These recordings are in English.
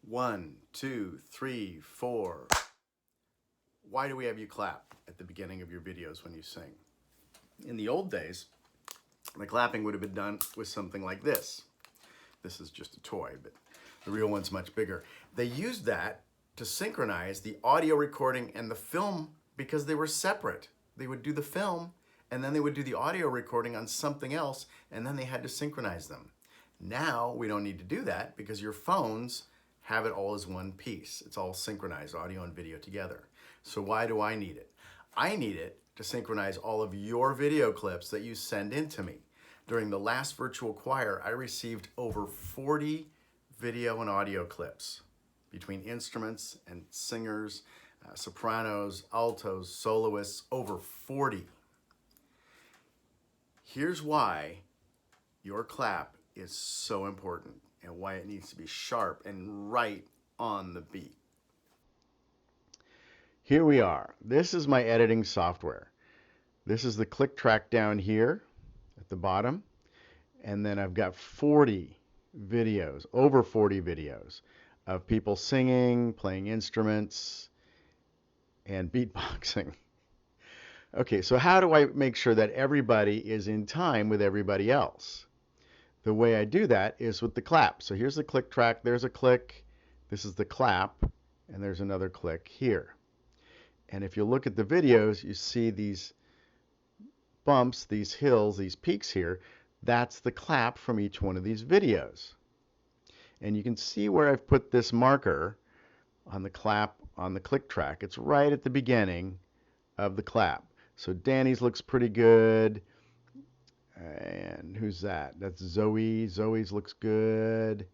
1, 2, 3, 4. Why do we have you clap at the beginning of your videos when you sing? In the old days, the clapping would have been done with something like this. This is just a toy, but the real one's much bigger. They used that to synchronize the audio recording and the film because they were separate. They would do the film and then they would do the audio recording on something else, and then they had to synchronize them. Now we don't need to do that because your phones have it all as one piece. It's all synchronized, audio and video together. So why do I need it? I need it to synchronize all of your video clips that you send in to me. During the last virtual choir, I received over 40 video and audio clips between instruments and singers, sopranos, altos, soloists, over 40. Here's why your clap is so important and why it needs to be sharp and right on the beat. Here we are. This is my editing software. This is the click track down here at the bottom, and then I've got 40 videos, over 40 videos of people singing, playing instruments, and beatboxing. Okay, so how do I make sure that everybody is in time with everybody else? The way I do that is with the clap. So here's the click track, there's a click, this is the clap, and there's another click here. And if you look at the videos, you see these bumps, these hills, these peaks here. That's the clap from each one of these videos. And you can see where I've put this marker on the clap on the click track. It's right at the beginning of the clap. So Danny's looks pretty good. And who's that? That's Zoe. Zoe's looks good.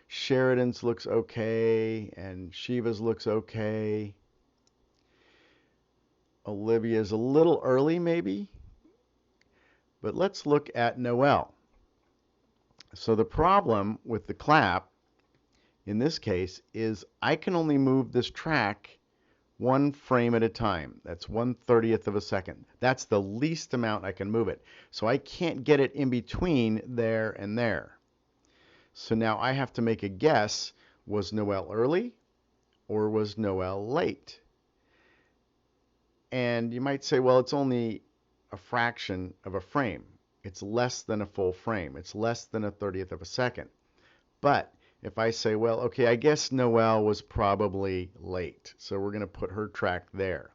Sheridan's looks okay. And Shiva's looks okay. Olivia's a little early maybe. But let's look at Noel. So the problem with the clap in this case is I can only move this track one frame at a time. That's 1/30th of a second. That's the least amount I can move it. So I can't get it in between there and there. So now I have to make a guess. Was Noel early or was Noel late? And you might say, well, it's only a fraction of a frame. It's less than a full frame. It's less than 1/30th of a second. But if I say, well, okay, I guess Noel was probably late, so we're going to put her track there.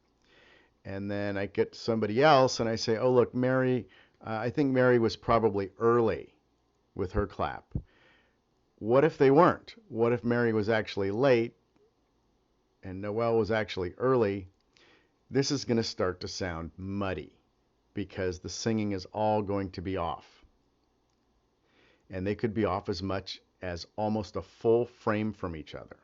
And then I get somebody else and I say, oh, look, Mary, I think Mary was probably early with her clap. What if they weren't? What if Mary was actually late and Noel was actually early? This is going to start to sound muddy because the singing is all going to be off. And they could be off as much as almost a full frame from each other.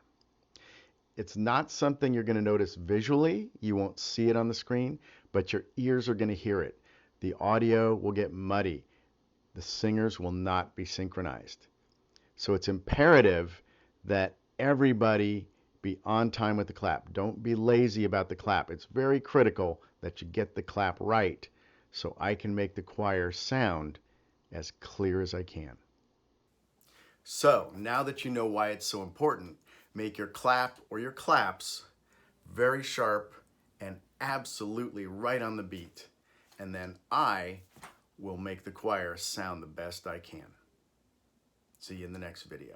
It's not something you're going to notice visually. You won't see it on the screen, but your ears are going to hear it. The audio will get muddy. The singers will not be synchronized. So it's imperative that everybody be on time with the clap. Don't be lazy about the clap. It's very critical that you get the clap right so I can make the choir sound as clear as I can. So now that you know why it's so important, make your clap or your claps very sharp and absolutely right on the beat. And then I will make the choir sound the best I can. See you in the next video.